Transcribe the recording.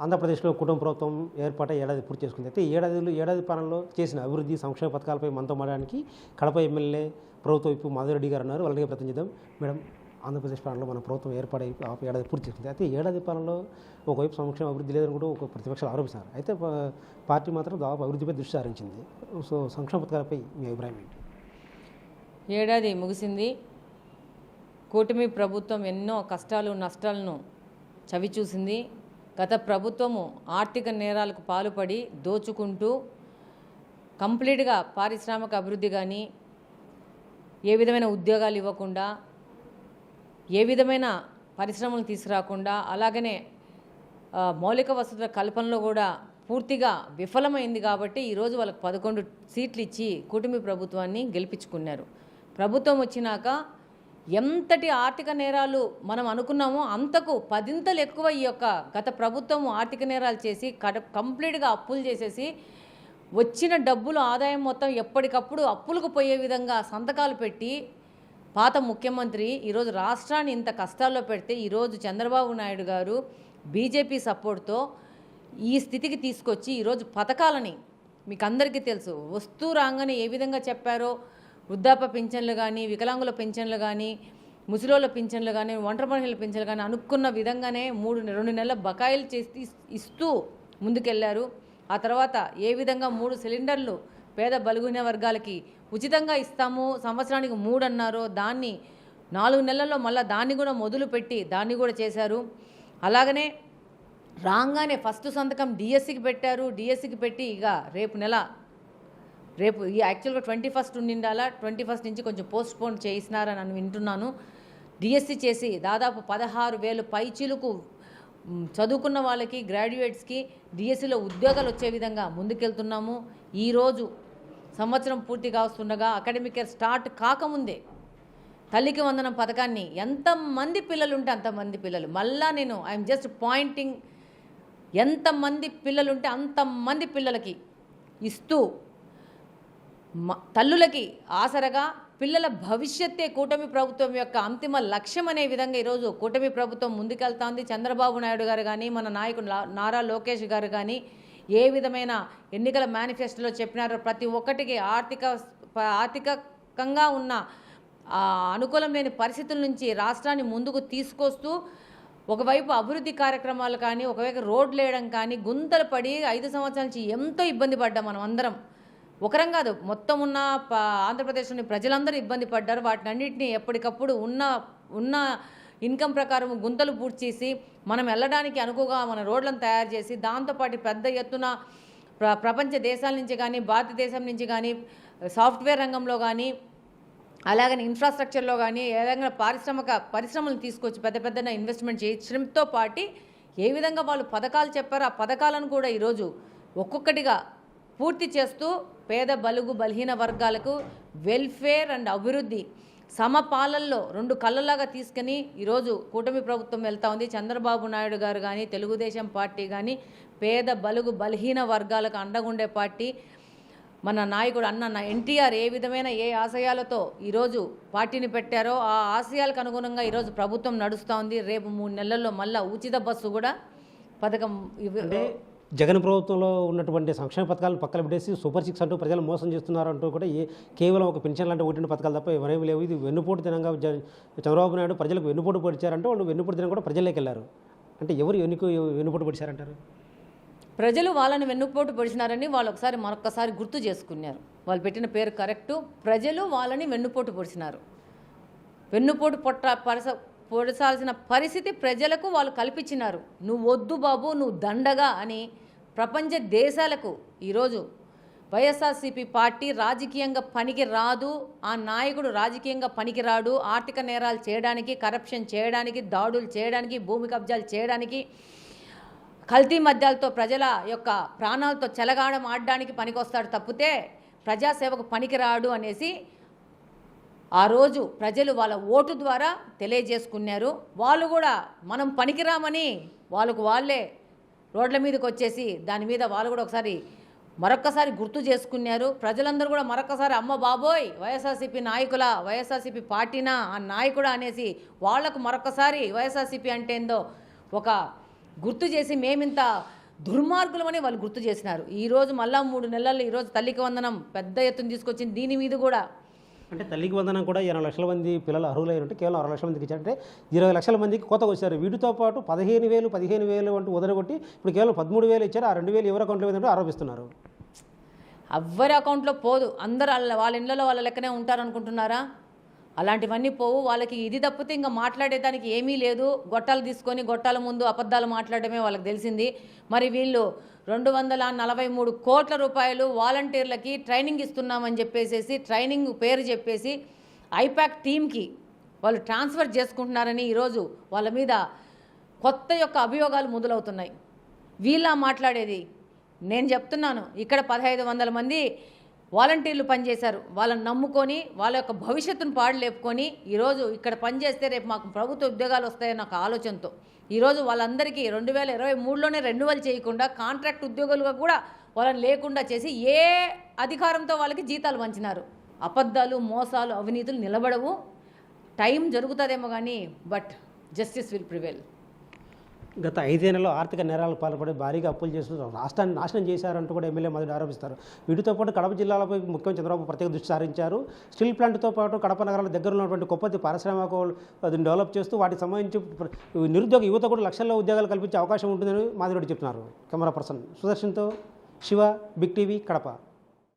ఆంధ్రప్రదేశ్లో కుటుంబ ప్రభుత్వం ఏర్పాటై ఏడాది పూర్తి చేసుకుంది. అయితే ఏడాది పాలనలో చేసిన అభివృద్ధి సంక్షేమ పథకాలపై మనతో మాట్లాడడానికి కడప ఎమ్మెల్యే ప్రభుత్వ విప్ మాధవిరెడ్డి గారు ఉన్నారు. వాళ్ళకి ప్రతినిధిద్దాం. మేడం, ఆంధ్రప్రదేశ్ పాలనలో మన ప్రభుత్వం ఏర్పాటై ఏడాది పూర్తి చేసుకుంది. అయితే ఏడాది పాలనలో ఒకవైపు సంక్షేమ అభివృద్ధి లేదని కూడా ఒక ప్రతిపక్షాలు ఆరోపిస్తున్నారు. అయితే పార్టీ మాత్రం దాదాపు అభివృద్ధిపై దృష్టి సారించింది. సో సంక్షేమ పథకాలపై మీ అభిప్రాయం ఏంటి? ఏడాది ముగిసింది. కూటమి ప్రభుత్వం ఎన్నో కష్టాలు నష్టాలను చవిచూసింది. గత ప్రభుత్వము ఆర్థిక నేరాలకు పాల్పడి దోచుకుంటూ కంప్లీట్గా పారిశ్రామిక అభివృద్ధి కానీ, ఏ విధమైన ఉద్యోగాలు ఇవ్వకుండా, ఏ విధమైన పరిశ్రమలు తీసుకురాకుండా, అలాగనే మౌలిక వసతుల కల్పనలో కూడా పూర్తిగా విఫలమైంది. కాబట్టి ఈరోజు వాళ్ళకి 11 సీట్లు ఇచ్చి కూటమి ప్రభుత్వాన్ని గెలిపించుకున్నారు. ప్రభుత్వం వచ్చినాక ఎంతటి ఆర్థిక నేరాలు మనం అనుకున్నామో అంతకు 10 ఎక్కువ ఈ యొక్క గత ప్రభుత్వం ఆర్థిక నేరాలు చేసి కంప్లీట్గా అప్పులు చేసేసి వచ్చిన డబ్బులు ఆదాయం మొత్తం ఎప్పటికప్పుడు అప్పులకు పోయే విధంగా సంతకాలు పెట్టి పాత ముఖ్యమంత్రి ఈరోజు రాష్ట్రాన్ని ఇంత కష్టాల్లో పెడితే ఈరోజు చంద్రబాబు నాయుడు గారు బీజేపీ సపోర్ట్తో ఈ స్థితికి తీసుకొచ్చి ఈరోజు పథకాలని మీకు అందరికీ తెలుసు వస్తూ రాగానే ఏ విధంగా చెప్పారో, వృద్ధాప్య పింఛన్లు కానీ, వికలాంగుల పింఛన్లు కానీ, ముసలోళ్ళ పింఛన్లు కానీ, ఒంటరి మహిళల పింఛన్లు కానీ అనుకున్న విధంగానే 2 నెలల బకాయిలు చేసి ఇస్తూ ముందుకెళ్లారు. ఆ తర్వాత ఏ విధంగా 3 సిలిండర్లు పేద బలహీన వర్గాలకి ఉచితంగా ఇస్తాము, సంవత్సరానికి 3 అన్నారో దాన్ని 4 నెలల్లో మళ్ళీ దాన్ని కూడా మొదలుపెట్టి దాన్ని కూడా చేశారు. అలాగనే రాగానే ఫస్ట్ సంతకం డిఎస్సికి పెట్టారు. డిఎస్సికి పెట్టి ఇక రేపు ఈ యాక్చువల్గా 21 ఉండిండాలా, 21 నుంచి కొంచెం పోస్ట్ పోన్ చేయిస్తున్నారని నేను వింటున్నాను. డిఎస్సి చేసి దాదాపు 16,000 పైచీలకు చదువుకున్న వాళ్ళకి, గ్రాడ్యుయేట్స్కి డిఎస్సిలో ఉద్యోగాలు వచ్చే విధంగా ముందుకెళ్తున్నాము. ఈరోజు సంవత్సరం పూర్తిగా వస్తుండగా అకాడమిక్ ఇయర్ స్టార్ట్ కాకముందే తల్లికి వందనం పథకాన్ని ఎంతమంది పిల్లలు ఉంటే అంతమంది పిల్లలు, మళ్ళా నేను ఐఎమ్ జస్ట్ పాయింటింగ్, ఎంతమంది పిల్లలు ఉంటే అంతమంది పిల్లలకి ఇస్తూ తల్లులకి ఆసరగా పిల్లల భవిష్యత్తే కూటమి ప్రభుత్వం యొక్క అంతిమ లక్ష్యం అనే విధంగా ఈరోజు కూటమి ప్రభుత్వం ముందుకెళ్తోంది. చంద్రబాబు నాయుడు గారు కానీ, మన నాయకుడు నారా లోకేష్ గారు కానీ ఏ విధమైన ఎన్నికల మేనిఫెస్టోలో చెప్పినారో ప్రతి ఒక్కటికి ఆర్థికంగా ఉన్న అనుకూలం లేని పరిస్థితుల నుంచి రాష్ట్రాన్ని ముందుకు తీసుకొస్తూ ఒకవైపు అభివృద్ధి కార్యక్రమాలు కానీ, ఒకవైపు రోడ్లు వేయడం కానీ, గుంతలు పడి 5 సంవత్సరాల నుంచి ఎంతో ఇబ్బంది పడ్డాం మనం అందరం. ఒకరం కాదు, మొత్తం ఉన్న ఆంధ్రప్రదేశ్లోని ప్రజలందరూ ఇబ్బంది పడ్డారు. వాటిని అన్నింటినీ ఎప్పటికప్పుడు ఉన్న ఇన్కమ్ ప్రకారం గుంతలు పూర్తి చేసి మనం వెళ్ళడానికి అనుకుగా మన రోడ్లను తయారు చేసి, దాంతోపాటు పెద్ద ఎత్తున ప్రపంచ దేశాల నుంచి కానీ, భారతదేశం నుంచి కానీ, సాఫ్ట్వేర్ రంగంలో కానీ, అలాగని ఇన్ఫ్రాస్ట్రక్చర్లో కానీ ఏదైనా పరిశ్రమలు తీసుకొచ్చి పెద్ద ఇన్వెస్ట్మెంట్ చేయడంతో పాటు ఏ విధంగా వాళ్ళు పథకాలు చెప్పారో ఆ పథకాలను కూడా ఈరోజు ఒక్కొక్కటిగా పూర్తి చేస్తూ పేద బలుగు బలహీన వర్గాలకు వెల్ఫేర్ అండ్ అభివృద్ధి సమపాలనలో 2 కళ్ళలాగా తీసుకుని ఈరోజు కూటమి ప్రభుత్వం వెళ్తూ ఉంది. చంద్రబాబు నాయుడు గారు కానీ, తెలుగుదేశం పార్టీ కానీ పేద బలుగు బలహీన వర్గాలకు అండగుండే పార్టీ. మన నాయకుడు అన్న ఎన్టీఆర్ ఏ విధమైన ఆశయాలతో ఈరోజు పార్టీని పెట్టారో ఆ ఆశయాలకు అనుగుణంగా ఈరోజు ప్రభుత్వం నడుస్తూ ఉంది. రేపు 3 నెలల్లో మళ్ళీ ఉచిత బస్సు కూడా పథకం జగన్ ప్రభుత్వంలో ఉన్నటువంటి సంక్షేమ పథకాలను పక్కన పెట్టేసి సూపర్ 6 అంటూ ప్రజలు మోసం చేస్తున్నారంటూ కూడా కేవలం ఒక పెన్షన్ లాంటి 1 పథకాలు తప్ప ఎవరేమి లేవు. ఇది వెన్నుపోటు దినంగా చంద్రబాబు నాయుడు ప్రజలకు వెన్నుపోటు పొడిచారంటే వాళ్ళు వెన్నుపోటు దినం కూడా ప్రజల్లోకి వెళ్ళారు. అంటే ఎవరు వెన్నుపోటు పొడిచారంటారు? ప్రజలు వాళ్ళని వెన్నుపోటు పొడిచినారని వాళ్ళు మరొకసారి గుర్తు చేసుకున్నారు. వాళ్ళు పెట్టిన పేరు కరెక్టు. ప్రజలు వాళ్ళని వెన్నుపోటు పొడిచినారు. వెన్నుపోటు పొడసాల్సిన పరిస్థితి ప్రజలకు వాళ్ళు కల్పించినారు. నువ్వు వద్దు బాబు, నువ్వు దండగా అని ప్రపంచ దేశాలకు ఈరోజు వైఎస్ఆర్సీపీ పార్టీ రాజకీయంగా పనికి రాదు, ఆ నాయకుడు రాజకీయంగా పనికిరాడు, ఆర్థిక నేరాలు చేయడానికి, కరప్షన్ చేయడానికి, దాడులు చేయడానికి, భూమి కబ్జాలు చేయడానికి, కల్తీ మద్యాలతో ప్రజల యొక్క ప్రాణాలతో చెలగాడం ఆడడానికి పనికొస్తాడు తప్పితే ప్రజాసేవకు పనికిరాడు అనేసి ఆ రోజు ప్రజలు వాళ్ళ ఓటు ద్వారా తెలియజేసుకున్నారు. వాళ్ళు కూడా మనం పనికిరామని వాళ్ళే రోడ్ల మీదకి వచ్చేసి దాని మీద వాళ్ళు కూడా మరొక్కసారి గుర్తు చేసుకున్నారు. ప్రజలందరూ కూడా మరొక్కసారి అమ్మ బాబోయ్ వైఎస్ఆర్సీపీ నాయకుల, వైఎస్ఆర్సీపీ పార్టీనా, ఆ నాయకుడా అనేసి వాళ్లకు మరొక్కసారి వైఎస్ఆర్సీపీ అంటే ఏందో ఒక గుర్తు చేసి మేమింత దుర్మార్గులమని వాళ్ళు గుర్తు చేసినారు. ఈరోజు మళ్ళా 3 నెలల్లో ఈరోజు తల్లికి వందనం పెద్ద ఎత్తున తీసుకొచ్చింది. దీని మీద కూడా అంటే తల్లికి వందనం కూడా 20 లక్షల మంది పిల్లలు అర్హులైనట్టు కేవలం 6 లక్షల మందికి ఇచ్చారంటే 20 లక్షల మందికి కొత్తగా వచ్చారు. వీటితో పాటు 15,000 అంటూ వదలగొట్టి ఇప్పుడు కేవలం 13,000 ఇచ్చారు. ఆ 2,000 ఎవరి అకౌంట్లో వేదంటూ ఆరోపిస్తున్నారు. ఎవ్వరి అకౌంట్లో పోదు. అందరూ వాళ్ళ ఇళ్ళలో వాళ్ళ లెక్కనే ఉంటారనుకుంటున్నారా? అలాంటివన్నీ పోవు. వాళ్ళకి ఇది తప్పితే ఇంకా మాట్లాడేదానికి ఏమీ లేదు. గొట్టాలు తీసుకొని గొట్టాల ముందు అబద్ధాలు మాట్లాడమే వాళ్ళకి తెలిసింది. మరి వీళ్ళు 243 కోట్ల రూపాయలు వాలంటీర్లకి ట్రైనింగ్ ఇస్తున్నామని చెప్పేసి ట్రైనింగ్ పేరు చెప్పేసి ఐపాక్ టీమ్కి వాళ్ళు ట్రాన్స్ఫర్ చేసుకుంటున్నారని ఈరోజు వాళ్ళ మీద కొత్త అభియోగాలు మొదలవుతున్నాయి. వీళ్ళ మాట్లాడేది నేను చెప్తున్నాను. ఇక్కడ 1,500 మంది వాలంటీర్లు పనిచేశారు. వాళ్ళని నమ్ముకొని వాళ్ళ యొక్క భవిష్యత్తును పాడులేపుకొని ఈరోజు ఇక్కడ పనిచేస్తే రేపు మాకు ప్రభుత్వ ఉద్యోగాలు వస్తాయన్న ఒక ఆలోచనతో ఈరోజు వాళ్ళందరికీ 2023లోనే రెన్యువల్ చేయకుండా కాంట్రాక్ట్ ఉద్యోగులుగా కూడా వాళ్ళని లేకుండా చేసి ఏ అధికారంతో వాళ్ళకి జీతాలు వంచినారు. అబద్ధాలు, మోసాలు, అవినీతులు నిలబడవు. టైం జరుగుతుందేమో కానీ బట్ జస్టిస్ విల్ ప్రివేల్. గత 5 ఏళ్లలో ఆర్థిక నేరాలకు పాల్పడి భారీగా అప్పులు చేస్తూ రాష్ట్రాన్ని నాశనం చేశారంటూ కూడా ఎమ్మెల్యే మధుడు ఆరోపిస్తారు. వీటితో పాటు కడప జిల్లాలపై ముఖ్యమంత్రి చంద్రబాబు ప్రత్యేక దృష్టి సారించారు. స్టీల్ ప్లాంట్తో పాటు కడప నగరాల దగ్గర ఉన్నటువంటి కొప్పతి పారిశ్రామిక డెవలప్ చేస్తూ వాటికి సంబంధించి నిరుద్యోగ యువత కూడా లక్షల్లో ఉద్యోగాలు కల్పించే అవకాశం ఉంటుందని మాధురెడ్డి చెప్తున్నారు. కెమెరా పర్సన్ సుదర్శన్తో శివ, బిగ్ టీవీ, కడప.